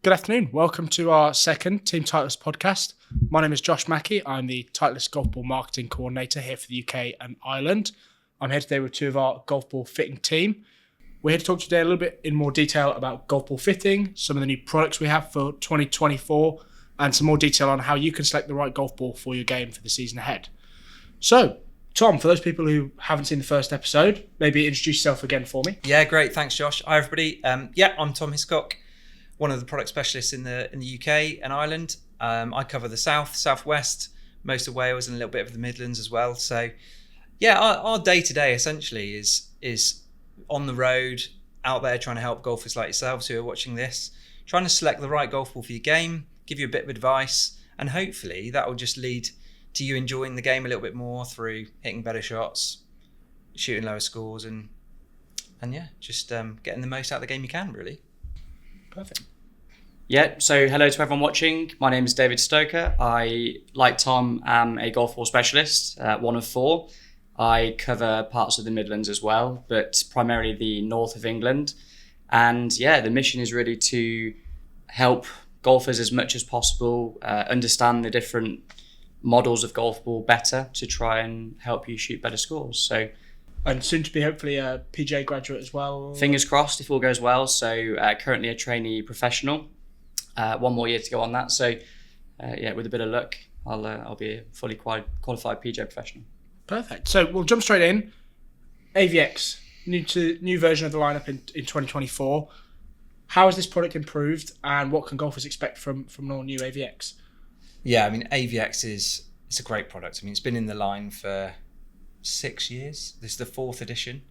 Good afternoon. Welcome to our second Team Titleist podcast. My name is Josh Mackey. I'm the Titleist Golf Ball Marketing Coordinator here for the UK and Ireland. I'm here today with two of our golf ball fitting team. We're here to talk to you today a little bit in more detail about golf ball fitting, some of the new products we have for 2024, and some more detail on how you can select the right golf ball for your game for the season ahead. So, Tom, for those people who haven't seen the first episode, maybe introduce yourself again for me. Yeah, great. Thanks, Josh. Hi, everybody. I'm Tom Hiscock, one of the product specialists in the UK and Ireland. I cover the south, southwest, most of Wales, and a little bit of the Midlands as well. So, yeah, our day to day essentially is on the road, out there trying to help golfers like yourselves who are watching this, trying to select the right golf ball for your game, give you a bit of advice, and hopefully that will just lead to you enjoying the game a little bit more through hitting better shots, shooting lower scores, and yeah, just getting the most out of the game you can, really. Perfect. Yeah, so hello to everyone watching. My name is David Stoker. I, like Tom, am a golf ball specialist, one of four. I cover parts of the Midlands as well, but primarily the north of England. And yeah, the mission is really to help golfers as much as possible understand the different models of golf ball better to try and help you shoot better scores. So, and soon to be hopefully a PGA graduate as well. Fingers crossed if all goes well. So currently a trainee professional. One more year to go on that. So yeah, with a bit of luck, I'll be a fully qualified PGA professional. Perfect. So we'll jump straight in. AVX, new version of the lineup in 2024. How has this product improved, and what can golfers expect from all new AVX? Yeah, I mean, AVX it's a great product. I mean, it's been in the line for 6 years. This is the 4th edition.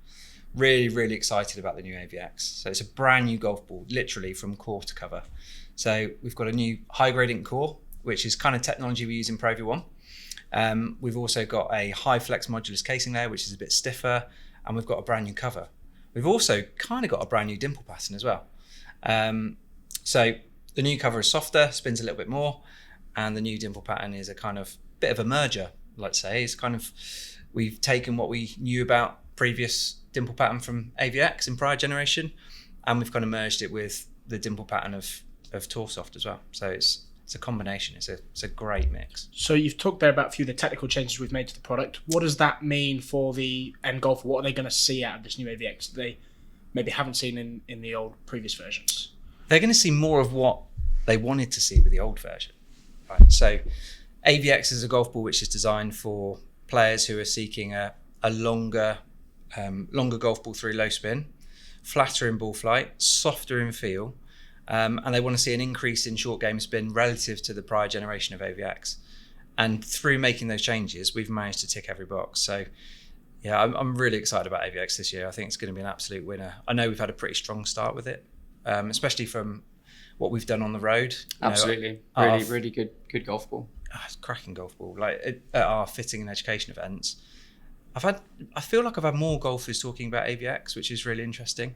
Really, really excited about the new AVX. So it's a brand new golf ball, literally from core to cover. So we've got a new high gradient core, which is kind of technology we use in Pro V1. We've also got a high flex modulus casing layer, which is a bit stiffer, and we've got a brand new cover. We've also kind of got a brand new dimple pattern as well. So the new cover is softer, spins a little bit more, and the new dimple pattern is a kind of bit of a merger, let's say. It's kind of, we've taken what we knew about previous dimple pattern from AVX in prior generation, and we've kind of merged it with the dimple pattern of Torsoft as well. So it's a combination. It's a great mix. So you've talked there about a few of the technical changes we've made to the product. What does that mean for the end golfer? What are they going to see out of this new AVX that they maybe haven't seen in the old previous versions? They're going to see more of what they wanted to see with the old version. Right. So AVX is a golf ball which is designed for players who are seeking a longer golf ball through low spin, flatter in ball flight, softer in feel, and they want to see an increase in short game spin relative to the prior generation of AVX. And through making those changes, we've managed to tick every box. So yeah, I'm really excited about AVX this year. I think it's going to be an absolute winner. I know we've had a pretty strong start with it, especially from what we've done on the road. Absolutely. Really good golf ball. It's a cracking golf ball. Like at our fitting and education events, I feel like I've had more golfers talking about AVX, which is really interesting.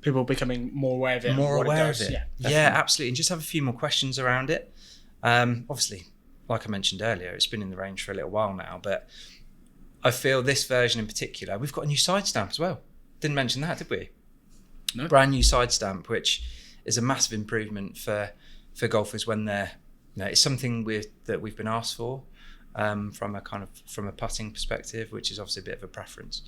People becoming more aware of it. Yeah, absolutely. And just have a few more questions around it. Obviously, like I mentioned earlier, it's been in the range for a little while now, but I feel this version in particular, we've got a new side stamp as well. Didn't mention that, did we? No. Brand new side stamp, which is a massive improvement for golfers when they're, it's something that we've been asked for from a putting perspective, which is obviously a bit of a preference.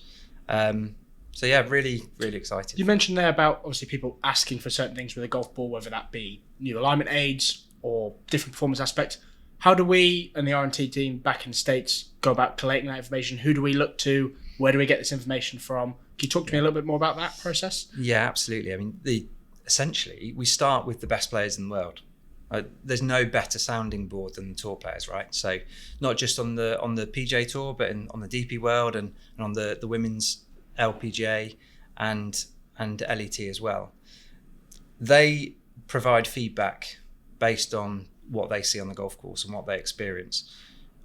So yeah, really, really excited. You mentioned there about obviously people asking for certain things with a golf ball, whether that be new alignment aids or different performance aspects. How do we and the R&D team back in the States go about collating that information? Who do we look to? Where do we get this information from? Can you talk to me a little bit more about that process? Yeah, absolutely. I mean, essentially, we start with the best players in the world. There's no better sounding board than the tour players, right? So not just on the PGA Tour, but on the DP World and on the women's LPGA and LET as well. They provide feedback based on what they see on the golf course and what they experience.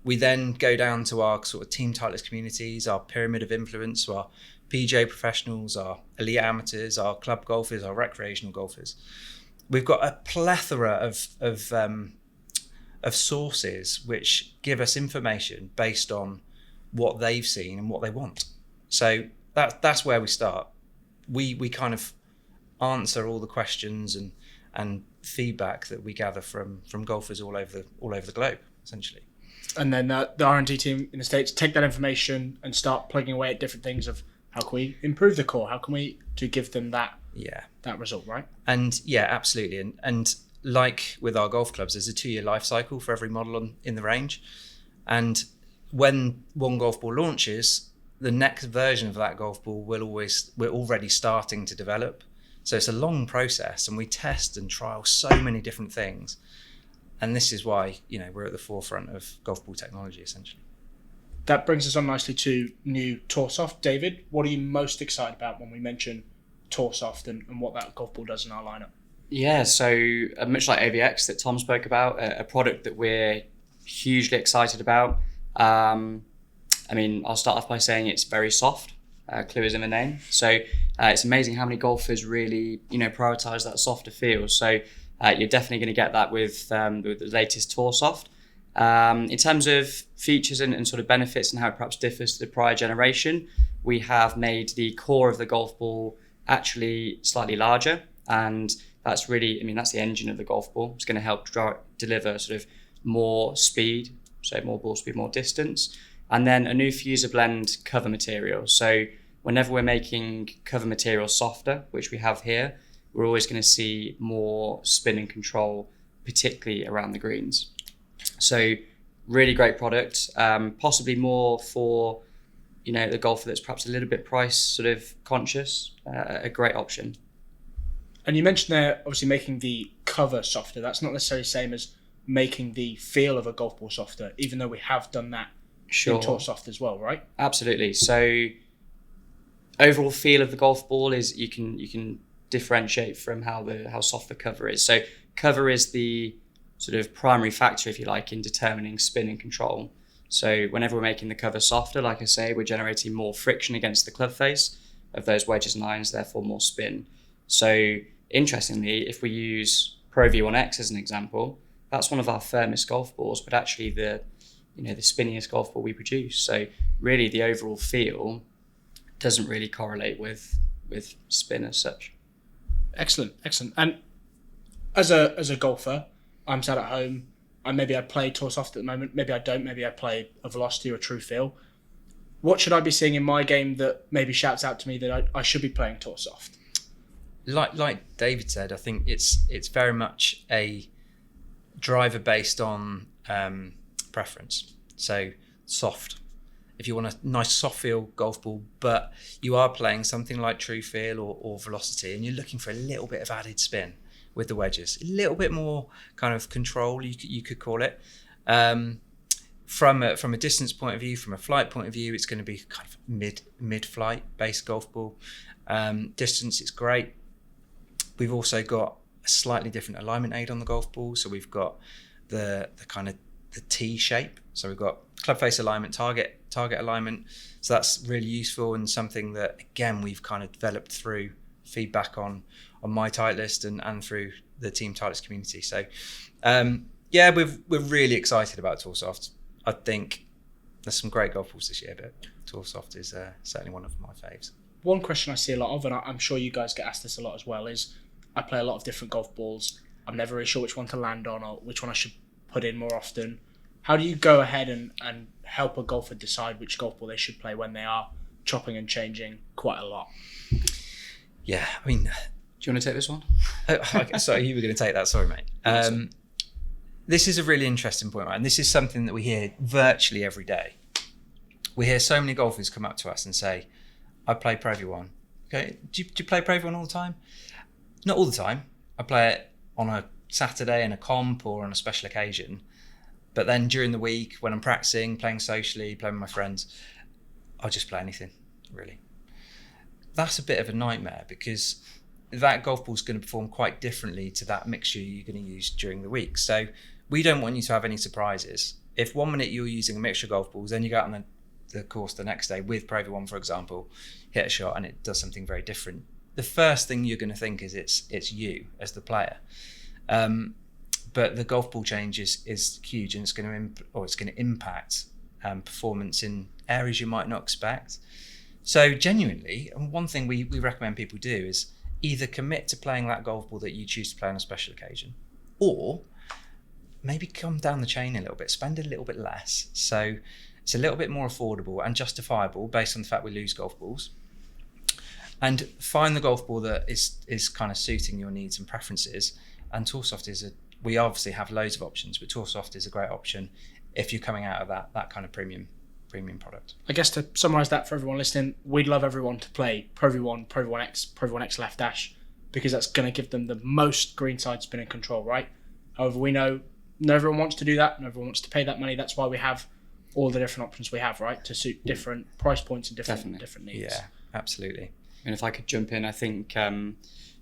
We then go down to our sort of Team Titleist communities, our pyramid of influence, so our PGA professionals, our elite amateurs, our club golfers, our recreational golfers. We've got a plethora of sources which give us information based on what they've seen and what they want. So that's where we start. We kind of answer all the questions and and feedback that we gather from golfers all over the globe, essentially. And then the R&D team in the States take that information and start plugging away at different things of how can we improve the core? How can we to give them that result, right? And yeah, absolutely. And like with our golf clubs, there's a 2-year life cycle for every model in the range. And when one golf ball launches, the next version of that golf ball we're already starting to develop. So it's a long process, and we test and trial so many different things. And this is why, we're at the forefront of golf ball technology, essentially. That brings us on nicely to new TourSoft. David, what are you most excited about when we mention TourSoft and what that golf ball does in our lineup? Yeah, so much like AVX that Tom spoke about, a product that we're hugely excited about. I'll start off by saying it's very soft. Clue is in the name. So it's amazing how many golfers really, prioritize that softer feel. So you're definitely going to get that with the latest TourSoft. In terms of features and sort of benefits and how it perhaps differs to the prior generation, we have made the core of the golf ball actually slightly larger, and that's really, that's the engine of the golf ball. It's going to help deliver sort of more speed, so more ball speed, more distance, and then a new fuser blend cover material. So whenever we're making cover material softer, which we have here, we're always going to see more spin and control, particularly around the greens. So really great product, possibly more for, the golfer that's perhaps a little bit price sort of conscious, a great option. And you mentioned there, obviously making the cover softer. That's not necessarily the same as making the feel of a golf ball softer, even though we have done that in TourSoft as well, right? Absolutely. So overall feel of the golf ball is you can differentiate from how soft the cover is. So cover is the sort of primary factor, if you like, in determining spin and control. So whenever we're making the cover softer, like I say, we're generating more friction against the club face of those wedges and irons, therefore more spin. So interestingly, if we use Pro V1x as an example, that's one of our firmest golf balls, but actually the spinniest golf ball we produce. So really the overall feel doesn't really correlate with spin as such. Excellent. And as a golfer, I'm sat at home, and maybe I play TourSoft at the moment, maybe I don't, maybe I play a Velocity or a TruFeel. What should I be seeing in my game that maybe shouts out to me that I should be playing TourSoft? Like David said, I think it's very much a driver based on preference. So soft. If you want a nice soft feel golf ball, but you are playing something like TruFeel or Velocity, and you're looking for a little bit of added spin with the wedges, a little bit more kind of control, you could call it. From a distance point of view, from a flight point of view, it's going to be kind of mid-flight based golf ball. Distance, it's great. We've also got a slightly different alignment aid on the golf ball. So we've got the kind of the T shape. So we've got club face alignment, target alignment. So that's really useful, and something that, again, we've kind of developed through feedback on my Titleist and through the Team Titleist community. So we're really excited about TourSoft. I think there's some great golf balls this year, but TourSoft is certainly one of my faves. One question I see a lot of, and I'm sure you guys get asked this a lot as well, is I play a lot of different golf balls. I'm never really sure which one to land on or which one I should put in more often. How do you go ahead and help a golfer decide which golf ball they should play when they are chopping and changing quite a lot? Yeah, I mean... Do you want to take this one? Sorry, you were going to take that. Sorry, mate. This is a really interesting point, right? And this is something that we hear virtually every day. We hear so many golfers come up to us and say, I play Pro V1. Okay, do you play Pro V1 all the time? Not all the time. I play it on a Saturday in a comp or on a special occasion. But then during the week, when I'm practicing, playing socially, playing with my friends, I'll just play anything, really. That's a bit of a nightmare, because that golf ball is going to perform quite differently to that mixture you're going to use during the week. So we don't want you to have any surprises. If 1 minute you're using a mixture of golf balls, then you go out on the course the next day with Pro V1, for example, hit a shot and it does something very different. The first thing you're going to think is it's you as the player. But the golf ball change is huge, and it's going to impact performance in areas you might not expect. So genuinely, and one thing we recommend people do is either commit to playing that golf ball that you choose to play on a special occasion, or maybe come down the chain a little bit, spend a little bit less. So it's a little bit more affordable and justifiable based on the fact we lose golf balls. And find the golf ball that is kind of suiting your needs and preferences. And Toursoft we obviously have loads of options, but Toursoft is a great option if you're coming out of that kind of premium product. I guess to summarise that for everyone listening, we'd love everyone to play Pro V1, Pro V1x, Pro V1x Left Dash, because that's going to give them the most greenside spin and control, right? However, we know not everyone wants to do that, not everyone wants to pay that money. That's why we have all the different options we have, right, to suit different price points and different needs. Yeah, absolutely. And if I could jump in, I think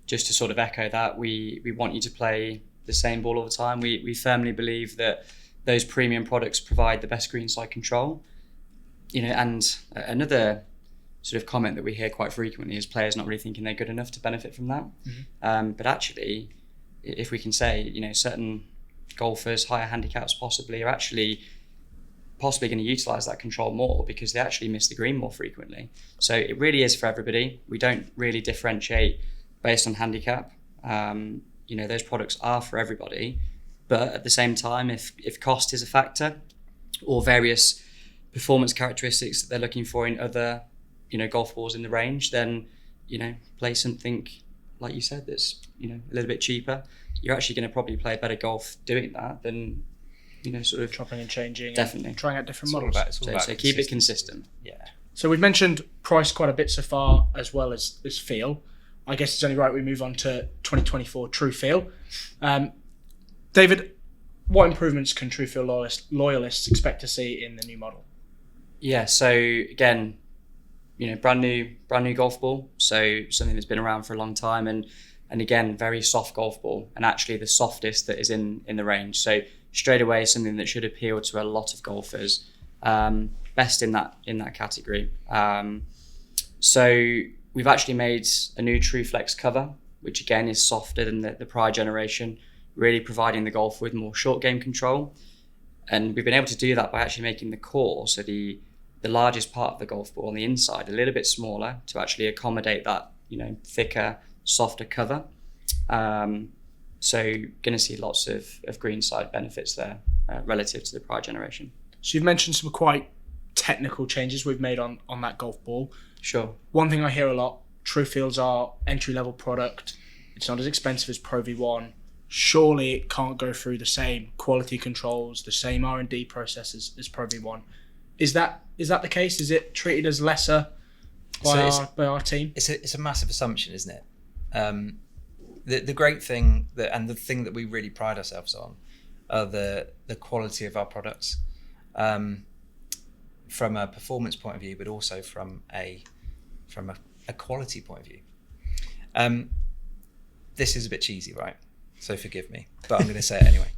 just to sort of echo that, we want you to play the same ball all the time. We firmly believe that those premium products provide the best greenside control. And another sort of comment that we hear quite frequently is players not really thinking they're good enough to benefit from that. Mm-hmm. But actually, if we can say, certain golfers, higher handicaps possibly, are actually possibly going to utilise that control more because they actually miss the green more frequently. So it really is for everybody. We don't really differentiate based on handicap. Those products are for everybody. But at the same time, if cost is a factor or various performance characteristics that they're looking for in other, golf balls in the range, then, play something, like you said, that's, a little bit cheaper. You're actually going to probably play better golf doing that than, sort of chopping and changing. Definitely. And trying out different models. So keep it consistent. Yeah. So we've mentioned price quite a bit so far, as well as feel. I guess it's only right we move on to 2024 TruFeel. David, what improvements can TruFeel loyalists expect to see in the new model? Yeah, so again, brand new golf ball. So something that's been around for a long time, and again, very soft golf ball, and actually the softest that is in the range. So straight away, something that should appeal to a lot of golfers. Best in that category. So we've actually made a new TruFlex cover, which again is softer than the prior generation, really providing the golfer with more short game control. And we've been able to do that by actually making the core, so the largest part of the golf ball on the inside, a little bit smaller to actually accommodate that, thicker, softer cover. So going to see lots of greenside benefits there relative to the prior generation. So you've mentioned some quite technical changes we've made on that golf ball. Sure. One thing I hear a lot, TruFeel's our entry-level product. It's not as expensive as Pro V1. Surely it can't go through the same quality controls, the same R&D processes as Pro V1. Is that the case? Is it treated as lesser by our team? It's a massive assumption, isn't it? The great thing and the thing that we really pride ourselves on are the quality of our products, from a performance point of view, but also from a quality point of view. This is a bit cheesy, right? So forgive me, but I'm going to say it anyway.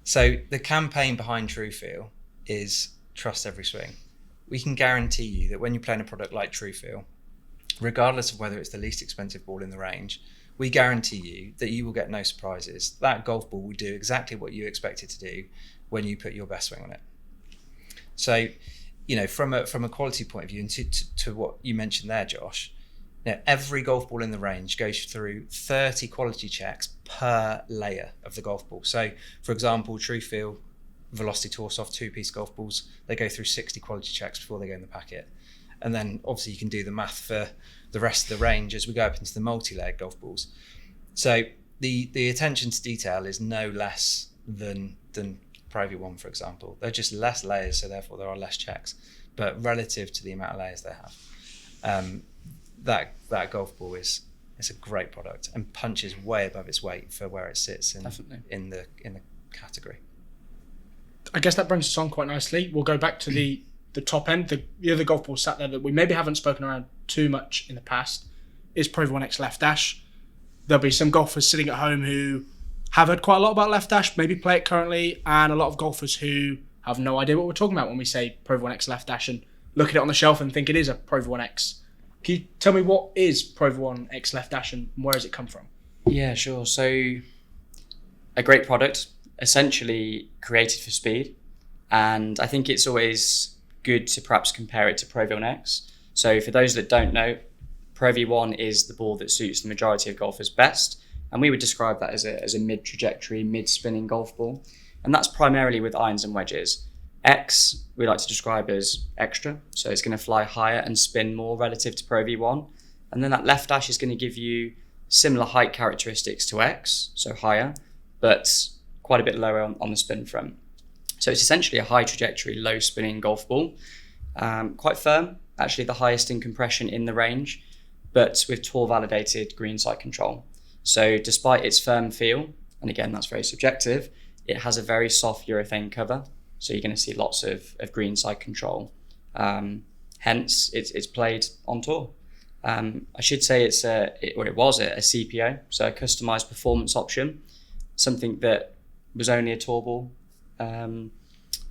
So the campaign behind TruFeel is trust every swing. We can guarantee you that when you're playing a product like TruFeel, regardless of whether it's the least expensive ball in the range, we guarantee you that you will get no surprises. That golf ball will do exactly what you expect it to do when you put your best swing on it. So, from a quality point of view, and to what you mentioned there, Josh, every golf ball in the range goes through 30 quality checks per layer of the golf ball. So, for example, TruFeel Velocity Toursoft 2-piece golf balls, they go through 60 quality checks before they go in the packet. And then obviously you can do the math for the rest of the range as we go up into the multi-layered golf balls. So the attention to detail is no less than Pro V1, for example. They're just less layers, so therefore there are less checks. But relative to the amount of layers they have, that golf ball is a great product and punches way above its weight for where it sits in the category. I guess that brings us on quite nicely. We'll go back to the top end. The other golf ball sat there that we maybe haven't spoken around too much in the past is Pro V1x Left Dash. There'll be some golfers sitting at home who have heard quite a lot about Left Dash, maybe play it currently, and a lot of golfers who have no idea what we're talking about when we say Pro V1x Left Dash and look at it on the shelf and think it is a Pro V1x. Can you tell me what is Pro V1x Left Dash and where does it come from? Yeah, sure. So a great product, essentially created for speed. And I think it's always good to perhaps compare it to Pro V1x. So for those that don't know, Pro V1 is the ball that suits the majority of golfers best, and we would describe that as a mid-trajectory, mid-spinning golf ball. And that's primarily with irons and wedges. X, we like to describe as extra, so it's going to fly higher and spin more relative to Pro V1. And then that left dash is going to give you similar height characteristics to X, so higher, but quite a bit lower on the spin front. So it's essentially a high trajectory, low spinning golf ball. Quite firm, actually the highest in compression in the range, but with tour validated greenside control. So despite its firm feel, and again, that's very subjective, it has a very soft urethane cover. So you're going to see lots of greenside control. Hence, it's played on tour. I should say it was a CPO, so a customized performance option, something that was only a tour ball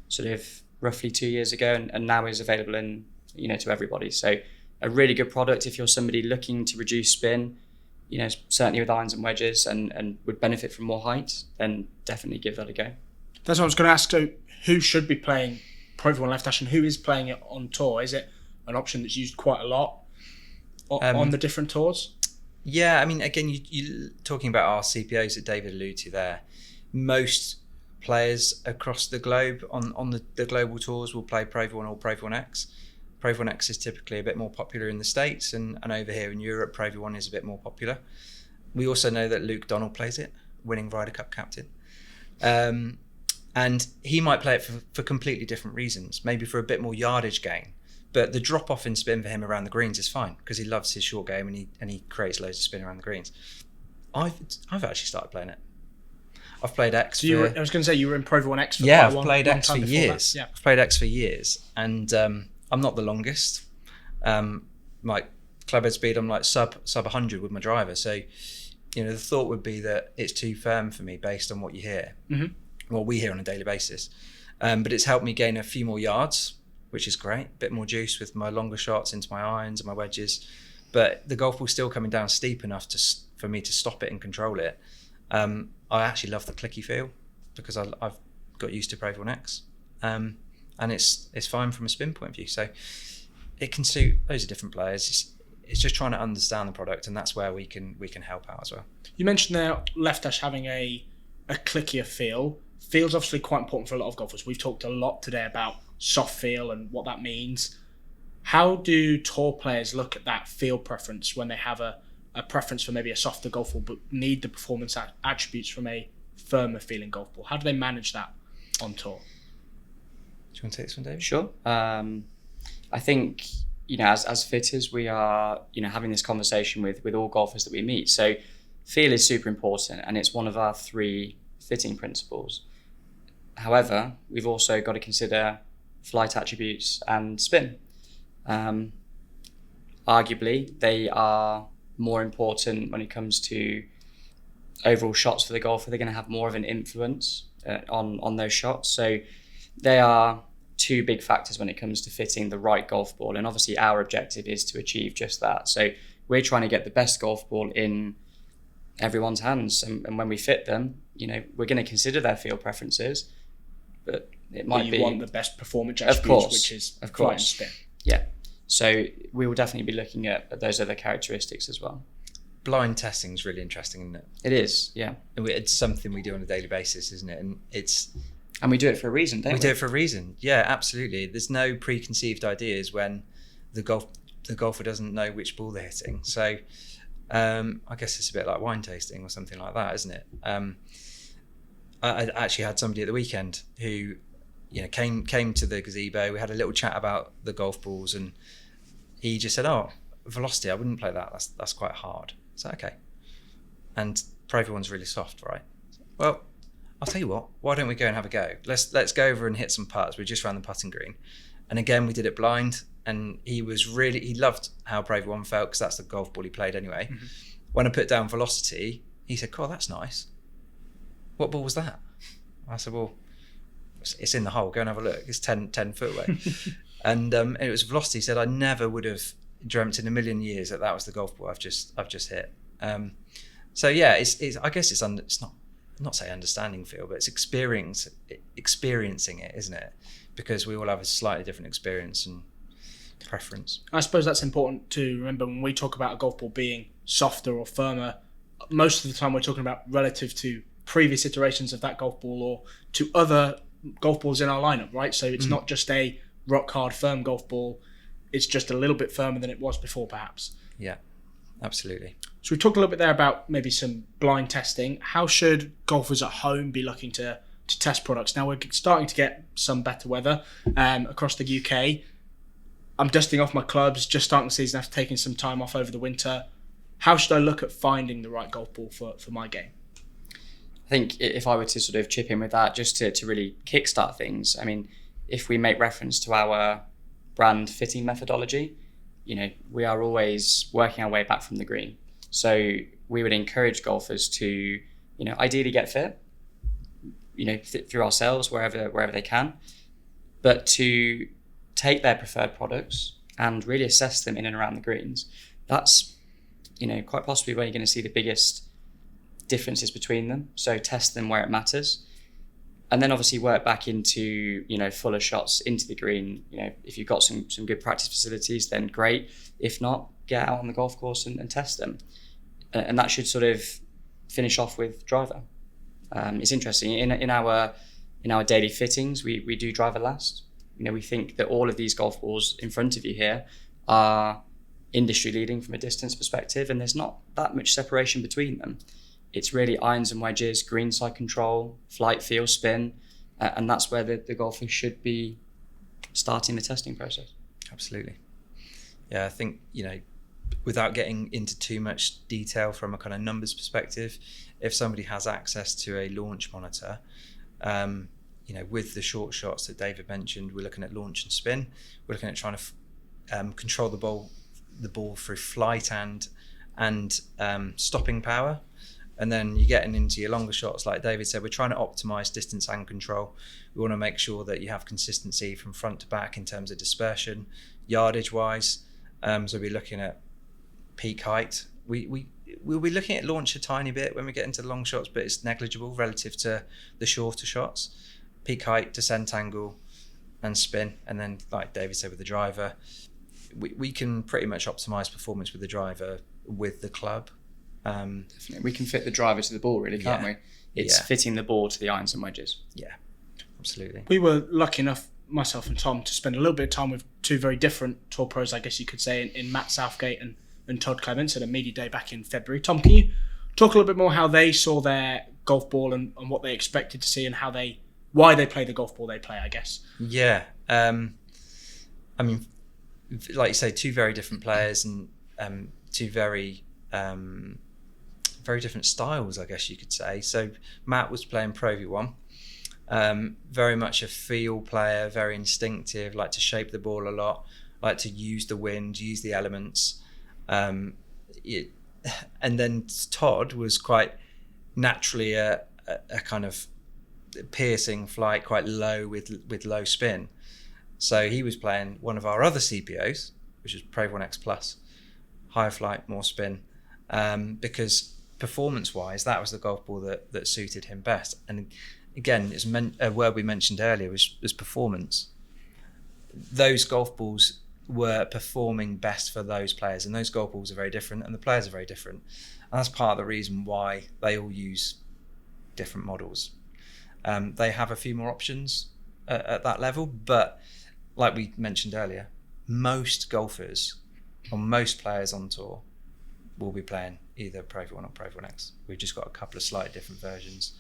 sort of roughly 2 years ago, and now is available to everybody. So a really good product if you're somebody looking to reduce spin, certainly with irons and wedges, and would benefit from more height, then definitely give that a go. That's what I was going to ask. So who should be playing Pro V1 Left Dash and who is playing it on tour? Is it an option that's used quite a lot on the different tours? Yeah, I mean, again, you talking about our CPOs that David alluded to there. Most players across the globe on the global tours will play Pro V1 or Pro V1x. Pro V1x is typically a bit more popular in the States, and over here in Europe, Pro V1 is a bit more popular. We also know that Luke Donald plays it, winning Ryder Cup captain. And he might play it for completely different reasons, maybe for a bit more yardage gain. But the drop off in spin for him around the greens is fine because he loves his short game and he creates loads of spin around the greens. I've actually started playing it. I've played X. So I was going to say you were in Pro V1x for yeah, quite a I've played X for years. Yeah. I've played X for years, and I'm not the longest. My clubhead speed, I'm like sub 100 with my driver. So, the thought would be that it's too firm for me based on what you hear. Mm-hmm. What we hear on a daily basis. But it's helped me gain a few more yards, which is great. A bit more juice with my longer shots into my irons and my wedges. But the golf ball's still coming down steep enough for me to stop it and control it. I actually love the clicky feel because I've got used to Pro V1x. And it's fine from a spin point of view. So it can suit loads of different players. It's just trying to understand the product, and that's where we can help out as well. You mentioned there Left Dash having a clickier feel. Feel's obviously quite important for a lot of golfers. We've talked a lot today about soft feel and what that means. How do tour players look at that feel preference when they have a preference for maybe a softer golf ball but need the performance attributes from a firmer feeling golf ball? How do they manage that on tour? Do you want to take this one, David? Sure. I think, as fitters, we are, having this conversation with all golfers that we meet. So feel is super important, and it's one of our 3 fitting principles. However, we've also got to consider flight attributes and spin. Arguably, they are more important when it comes to overall shots for the golfer. They're going to have more of an influence on those shots. So they are 2 big factors when it comes to fitting the right golf ball. And obviously our objective is to achieve just that. So we're trying to get the best golf ball in everyone's hands. And when we fit them, we're going to consider their field preferences, but it might be... you want the best performance attributes, which is flight and spin. Yeah. So we will definitely be looking at those other characteristics as well. Blind testing is really interesting, isn't it? It is, yeah. And it's something we do on a daily basis, isn't it? And we do it for a reason, don't we? We do it for a reason. Yeah, absolutely. There's no preconceived ideas when the golfer doesn't know which ball they're hitting. So I guess it's a bit like wine tasting or something like that, isn't it? I actually had somebody at the weekend who came to the gazebo. We had a little chat about the golf balls, and he just said, "Oh, velocity, I wouldn't play that. That's quite hard." So okay. And Pro V1's really soft, right? Well, I'll tell you what. Why don't we go and have a go? Let's go over and hit some putts. We just ran the putting green, and again we did it blind. And he loved how Pro V1 felt because that's the golf ball he played anyway. Mm-hmm. When I put down velocity, he said, "Cool, that's nice. What ball was that?" I said, "Well, it's in the hole. Go and have a look. It's 10 foot away." And it was velocity. He said, "I never would have dreamt in a million years that was the golf ball I've just hit." So yeah, it's I guess it's not say understanding feel, but it's experiencing it, isn't it? Because we all have a slightly different experience. And preference. I suppose that's important to remember when we talk about a golf ball being softer or firmer. Most of the time we're talking about relative to previous iterations of that golf ball or to other golf balls in our lineup, right? So it's not just a rock hard firm golf ball. It's just a little bit firmer than it was before, perhaps. Yeah, absolutely. So we talked a little bit there about maybe some blind testing. How should golfers at home be looking to test products? Now we're starting to get some better weather across the UK. I'm dusting off my clubs, just starting the season after taking some time off over the winter. How should I look at finding the right golf ball for my game? I think if I were to sort of chip in with that, just to really kickstart things, I mean, if we make reference to our brand fitting methodology, we are always working our way back from the green. So we would encourage golfers to, ideally get fit, fit through ourselves wherever they can, but to take their preferred products and really assess them in and around the greens. That's, quite possibly where you're going to see the biggest differences between them. So test them where it matters. And then obviously work back into, fuller shots into the green. If you've got some good practice facilities, then great. If not, get out on the golf course and test them. And that should sort of finish off with driver. It's interesting. In our daily fittings, we do driver last. We think that all of these golf balls in front of you here are industry leading from a distance perspective, and there's not that much separation between them. It's really irons and wedges, greenside control, flight, feel, spin, and that's where the golfer should be starting the testing process. Absolutely. Yeah, I think, without getting into too much detail from a kind of numbers perspective, if somebody has access to a launch monitor, with the short shots that David mentioned, we're looking at launch and spin. We're looking at trying to control the ball through flight and stopping power. And then you're getting into your longer shots, like David said, we're trying to optimize distance and control. We want to make sure that you have consistency from front to back in terms of dispersion, yardage wise. So we're looking at peak height. We'll be looking at launch a tiny bit when we get into the long shots, but it's negligible relative to the shorter shots. Peak height, descent angle, and spin. And then, like David said, with the driver, we can pretty much optimize performance with the driver with the club. Definitely. We can fit the driver to the ball, really, can't we? It's fitting the ball to the irons and wedges. Yeah, absolutely. We were lucky enough, myself and Tom, to spend a little bit of time with two very different tour pros, I guess you could say, in Matt Southgate and Todd Clements at a media day back in February. Tom, can you talk a little bit more how they saw their golf ball and what they expected to see and why they play the golf ball they play, I guess? Yeah. I mean, like you say, two very different players and two very different styles, I guess you could say. So Matt was playing Pro V1, very much a feel player, very instinctive, like to shape the ball a lot, like to use the wind, use the elements. And then Todd was quite naturally a kind of piercing flight, quite low with low spin. So he was playing one of our other CPOs, which is Pro V1x Plus, higher flight, more spin, because performance-wise, that was the golf ball that suited him best. And again, it's a word we mentioned earlier was performance. Those golf balls were performing best for those players, and those golf balls are very different, and the players are very different. And that's part of the reason why they all use different models. They have a few more options at that level, but like we mentioned earlier, most golfers or most players on tour will be playing either Pro V1 or Pro V1x. We've just got a couple of slightly different versions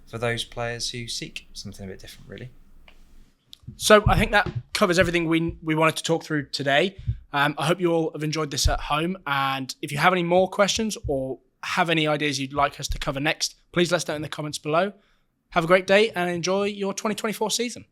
for those players who seek something a bit different, really. So I think that covers everything we wanted to talk through today. I hope you all have enjoyed this at home. And if you have any more questions or have any ideas you'd like us to cover next, please let us know in the comments below. Have a great day and enjoy your 2024 season.